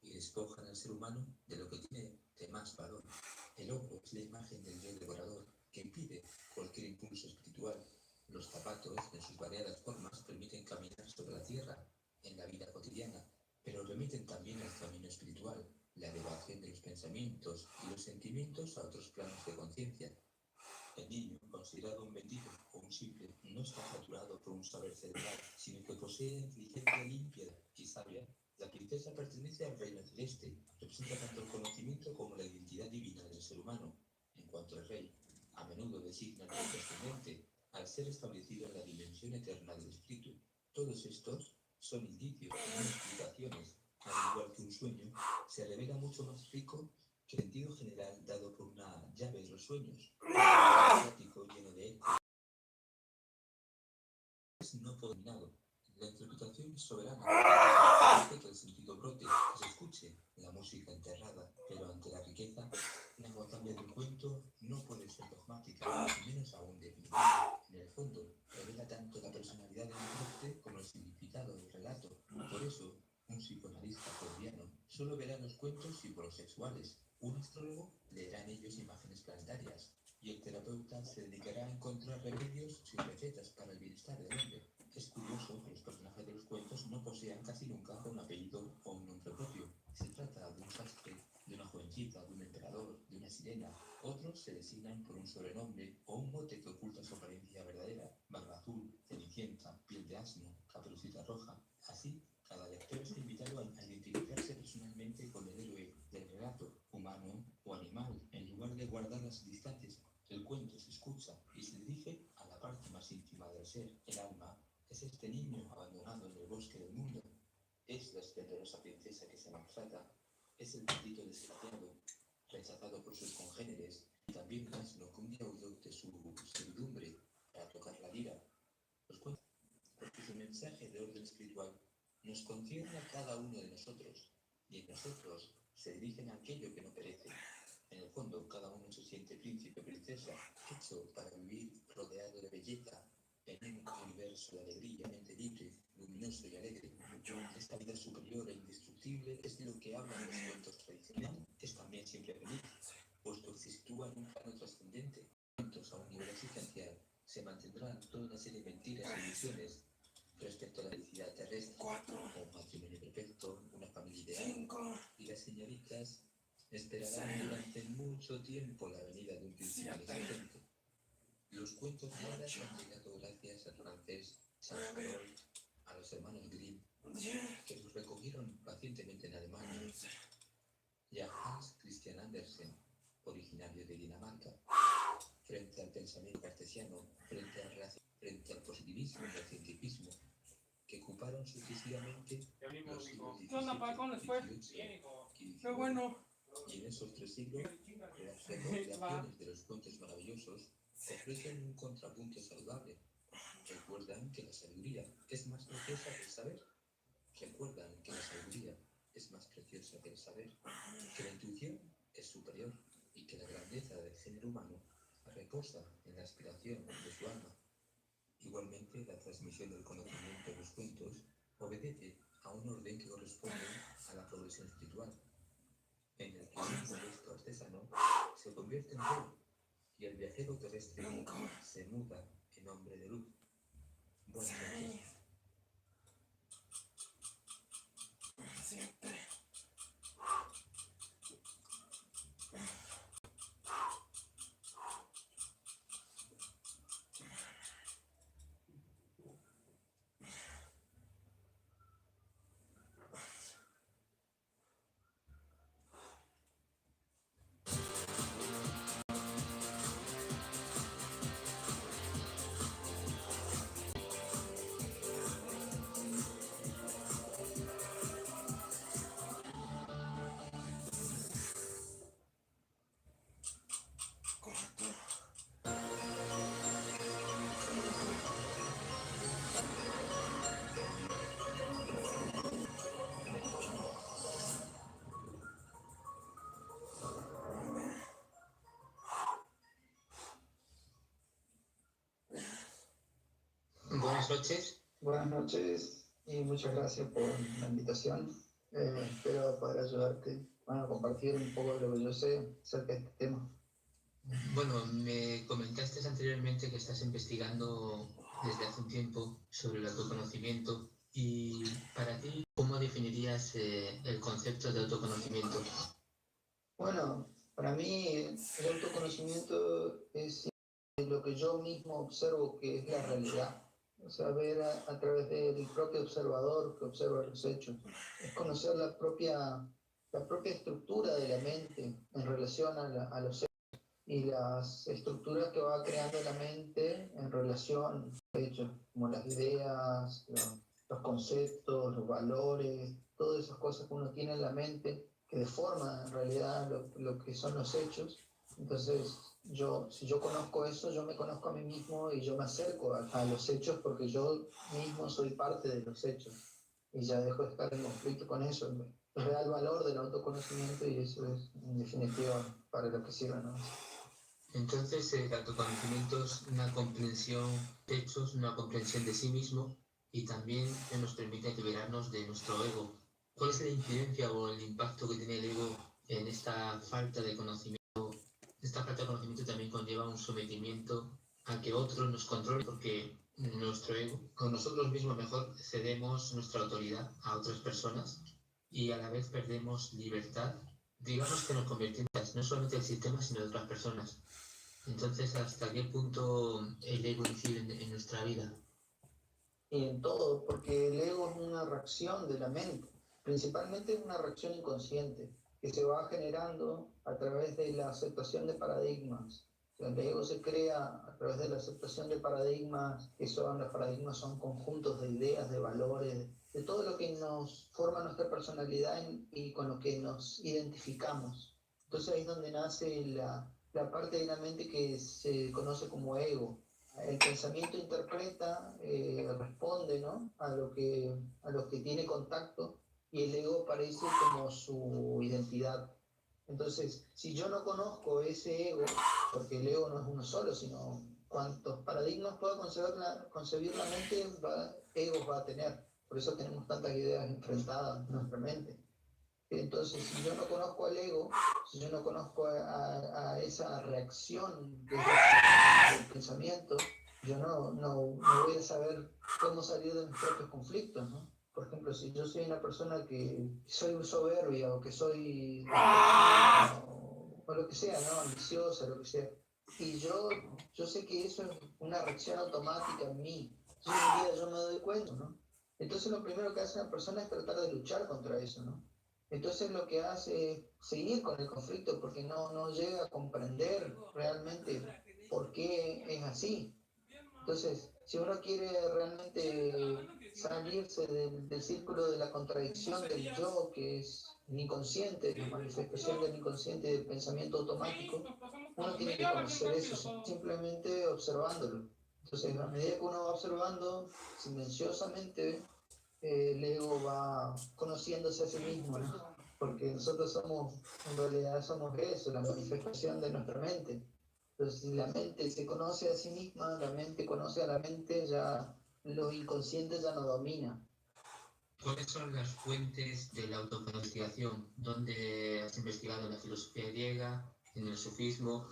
y despojan al ser humano de lo que tiene de más valor. El hombre es la imagen del yo devorador, que impide cualquier impulso espiritual. Los zapatos, en sus variadas formas, permiten caminar sobre la tierra en la vida cotidiana, pero remiten también al camino espiritual, la elevación de los pensamientos y los sentimientos a otros planos de conciencia. El niño, considerado un bendito o un simple, no está saturado por un saber cerebral, sino que posee inteligencia limpia y sabia. La princesa pertenece al reino celeste, representa tanto el conocimiento como la identidad divina del ser humano. En cuanto al rey, a menudo designa al descendiente, al ser establecido en la dimensión eterna del espíritu. Todos estos son indicios, no explicaciones. Al igual que un sueño, se revela mucho más rico que el sentido general dado por una llave de los sueños. Lleno de ecos no dominado. La interpretación es soberana. Hace que el sentido brote, que se escuche la música enterrada, pero ante la riqueza inagotable del cuento no puede ser dogmática, menos aún definitiva. En el fondo, revela tanto la personalidad del intérprete como el significado del relato. Por eso, un psicoanalista freudiano solo verá los cuentos psicosexuales. Un astrólogo leerá en ellos imágenes planetarias. Y el terapeuta se dedicará a encontrar remedios y recetas para el bienestar del hombre. Es curioso que los personajes de los cuentos no posean casi nunca un apellido o un nombre propio. Se trata de un sastre, de una jovencita, de un emperador, de una sirena. Otros se designan por un sobrenombre o un mote que oculta su apariencia verdadera. Barba azul, cenicienta, piel de asno, caperucita roja. Así, cada lector está invitado a identificarse personalmente con el héroe del relato, humano o animal, en lugar de guardar las distancias. El cuento se escucha y se dirige a la parte más íntima del ser, el alma. Es este niño abandonado en el bosque del mundo. Es la esplendorosa princesa que se maltrata. Es el bendito desgraciado, rechazado por sus congéneres. Y también un asno que un día huyó de su servidumbre para tocar la lira. Los cuentos, porque su mensaje de orden espiritual nos concierne a cada uno de nosotros. Y en nosotros se dirigen a aquello que no perece. En el fondo, cada uno se siente príncipe o princesa, hecho para vivir rodeado de belleza, en un universo de alegría, mente libre, luminoso y alegre. Esta vida superior e indestructible es de lo que hablan los cuentos tradicionales. Es también siempre feliz, puesto que se sitúa en un plano trascendente. A un nivel existencial se mantendrán toda una serie de mentiras y ilusiones respecto a la felicidad terrestre, un matrimonio perfecto, una familia ideal, y las señoritas esperarán durante mucho tiempo la venida de un príncipe inexistente. Los cuentos de hadas han llegado gracias al francés Charles Perrault, a los hermanos Grimm, que los recogieron pacientemente en Alemania, y a Hans Christian Andersen, originario de Dinamarca. Frente al pensamiento cartesiano, frente al positivismo y al cientificismo, que ocuparon sucesivamente los siglos XVII, XVIII, y en esos 3 siglos, las recopilaciones de los cuentos maravillosos ofrecen un contrapunto saludable. Recuerdan que la sabiduría es más preciosa que el saber. Recuerdan que la sabiduría es más preciosa que el saber, que la intuición es superior y que la grandeza del género humano reposa en la aspiración de su alma. Igualmente, la transmisión del conocimiento de los cuentos obedece a un orden que corresponde a la progresión espiritual, en el que un modesto artesano se convierte en rey y el viajero terrestre se muda en hombre de luz. Buenas noches. Buenas noches. Buenas noches y muchas gracias por la invitación. Espero poder ayudarte a compartir un poco de lo que yo sé acerca de este tema. Bueno, me comentaste anteriormente que estás investigando desde hace un tiempo sobre el autoconocimiento y para ti, ¿cómo definirías el concepto de autoconocimiento? Bueno, para mí el autoconocimiento es lo que yo mismo observo que es la realidad. O sea, ver a través del propio observador que observa los hechos. Es conocer la propia estructura de la mente en relación a los hechos y las estructuras que va creando la mente en relación a los hechos, como las ideas, los conceptos, los valores, todas esas cosas que uno tiene en la mente que deforman en realidad lo que son los hechos. Entonces, si yo conozco eso, yo me conozco a mí mismo y yo me acerco a los hechos porque yo mismo soy parte de los hechos y ya dejo de estar en conflicto con eso. El real valor del autoconocimiento y eso es, en definitiva, para lo que sirve, ¿no? Entonces, el autoconocimiento es una comprensión de hechos, una comprensión de sí mismo y también nos permite liberarnos de nuestro ego. ¿Cuál es la incidencia o el impacto que tiene el ego en esta falta de conocimiento? Esta falta de conocimiento también conlleva un sometimiento a que otros nos controlen porque nuestro ego, con nosotros mismos mejor, cedemos nuestra autoridad a otras personas y a la vez perdemos libertad. Digamos que nos convertimos no solamente el sistema, sino de otras personas. Entonces, ¿hasta qué punto el ego incide en nuestra vida? Y en todo, porque el ego es una reacción de la mente, principalmente una reacción inconsciente que se va generando a través de la aceptación de paradigmas. O sea, el ego se crea a través de la aceptación de paradigmas, los paradigmas son conjuntos de ideas, de valores, de todo lo que nos forma nuestra personalidad y con lo que nos identificamos. Entonces ahí es donde nace la parte de la mente que se conoce como ego. El pensamiento interpreta, responde, ¿no? A lo que tiene contacto y el ego parece como su identidad. Entonces, si yo no conozco ese ego, porque el ego no es uno solo, sino cuantos paradigmas pueda concebir la mente, egos va a tener. Por eso tenemos tantas ideas enfrentadas en nuestra mente. Entonces, si yo no conozco al ego, si yo no conozco a esa reacción que es del pensamiento, yo no voy a saber cómo salir de mis propios conflictos, ¿no? Por ejemplo, si yo soy una persona que soy soberbia o que soy o lo que sea, ¿no? Ambiciosa, lo que sea, y yo sé que eso es una reacción automática en mí. Entonces un día yo me doy cuenta, ¿no? Entonces lo primero que hace una persona es tratar de luchar contra eso, ¿no? Entonces lo que hace es seguir con el conflicto porque no llega a comprender realmente por qué es así. Entonces, si uno quiere realmente salirse del círculo de la contradicción del yo, que es el inconsciente, la manifestación del inconsciente y del pensamiento automático, uno tiene que conocer eso simplemente observándolo. Entonces, a medida que uno va observando silenciosamente, el ego va conociéndose a sí mismo, ¿no? Porque nosotros somos, en realidad somos eso, la manifestación de nuestra mente. Entonces, si la mente se conoce a sí misma, la mente conoce a la mente, ya lo inconsciente ya no domina. ¿Cuáles son las fuentes de la autoconocigación? ¿Dónde has investigado en la filosofía griega, en el sufismo?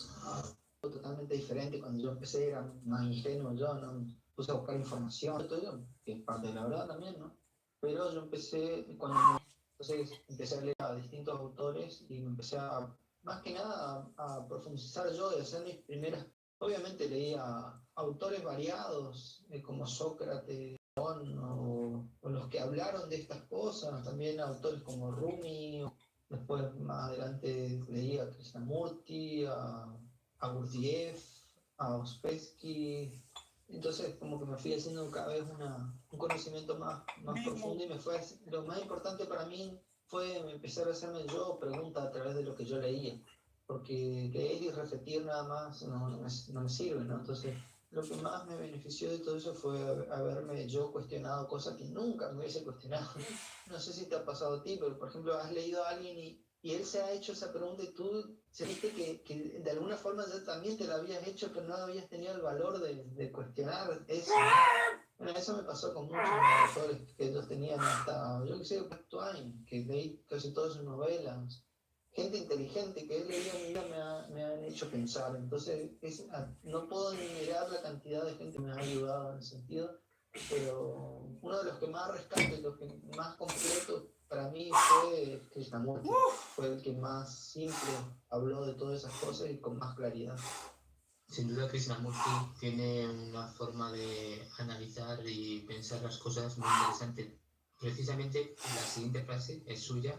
Totalmente diferente. Cuando yo empecé era más ingenuo yo, ¿no? Me puse a buscar información, todo eso, que es parte de la verdad también, ¿no? Pero yo empecé, entonces empecé a leer a distintos autores y me empecé a, más que nada, a profundizar yo y hacer mis primeras, obviamente leía autores variados, como Sócrates, o los que hablaron de estas cosas, también autores como Rumi, después más adelante leía a Krishnamurti, a Gurdjieff, a Ouspensky. Entonces, como que me fui haciendo cada vez un conocimiento más profundo y lo más importante para mí fue empezar a hacerme yo preguntas a través de lo que yo leía, porque leer y repetir nada más no me sirve, ¿no? Entonces, lo que más me benefició de todo eso fue haberme yo cuestionado cosas que nunca me hubiese cuestionado. No sé si te ha pasado a ti, pero por ejemplo, has leído a alguien y él se ha hecho esa pregunta y tú sentiste que de alguna forma ya también te la habías hecho, pero no habías tenido el valor de cuestionar eso. Bueno, eso me pasó con muchos autores que ellos tenían hasta, yo que sé, Mark Twain, que leí casi todas sus novelas. Gente inteligente que he leído en mi vida me han hecho hecho pensar. Entonces, no puedo ni mirar la cantidad de gente que me ha ayudado en ese sentido, pero uno de los que más rescato y los que más completo para mí fue Krishnamurti. Fue el que más simple habló de todas esas cosas y con más claridad. Sin duda, Krishnamurti tiene una forma de analizar y pensar las cosas muy interesante. Precisamente la siguiente frase es suya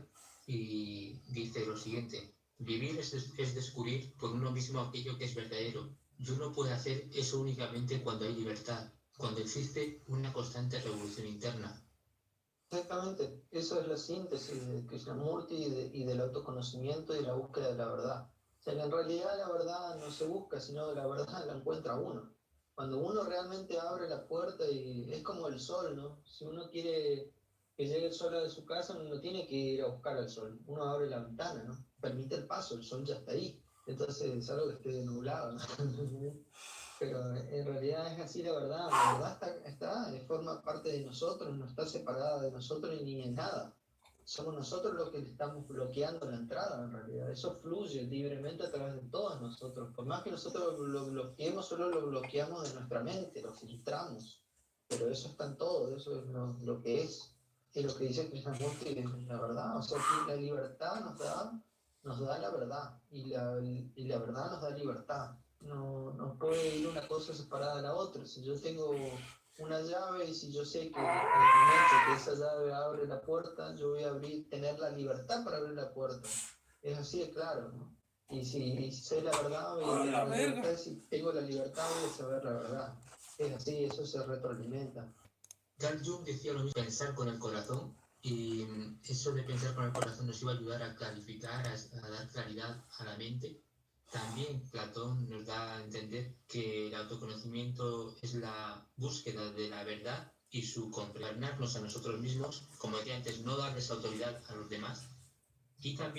y dice lo siguiente: vivir es descubrir por uno mismo aquello que es verdadero. Y uno puede hacer eso únicamente cuando hay libertad, cuando existe una constante revolución interna. Exactamente, eso es la síntesis de Krishnamurti y del autoconocimiento y la búsqueda de la verdad. O sea, que en realidad la verdad no se busca, sino la verdad la encuentra uno. Cuando uno realmente abre la puerta, y es como el sol, ¿no? Si uno quiere que llegue el sol a su casa, uno no tiene que ir a buscar al sol, uno abre la ventana, ¿no? Permite el paso, el sol ya está ahí. Entonces es algo que esté nublado, ¿no? Pero en realidad es así la verdad forma parte de nosotros, no está separada de nosotros ni en nada. Somos nosotros los que le estamos bloqueando la entrada en realidad. Eso fluye libremente a través de todos nosotros. Por más que nosotros lo bloqueemos, solo lo bloqueamos de nuestra mente, lo filtramos. Pero eso está en todo, eso es lo que es. Y lo que dice Krishnamurti es la verdad. O sea, que la libertad nos da la verdad. Y la verdad nos da libertad. No puede ir una cosa separada de la otra. Si yo tengo una llave y si yo sé que hay un hecho que esa llave abre la puerta, yo voy a tener la libertad para abrir la puerta. Es así de claro, ¿no? Y si sé la verdad, voy a tener la libertad. Si tengo la libertad, voy a saber la verdad. Es así, eso se retroalimenta. Carl Jung decía lo mismo: pensar con el corazón, y eso de pensar con el corazón nos iba a ayudar a clarificar, a dar claridad a la mente. También Platón nos da a entender que el autoconocimiento es la búsqueda de la verdad y su comprendernos a nosotros mismos, como decía antes, no darles autoridad a los demás. Y también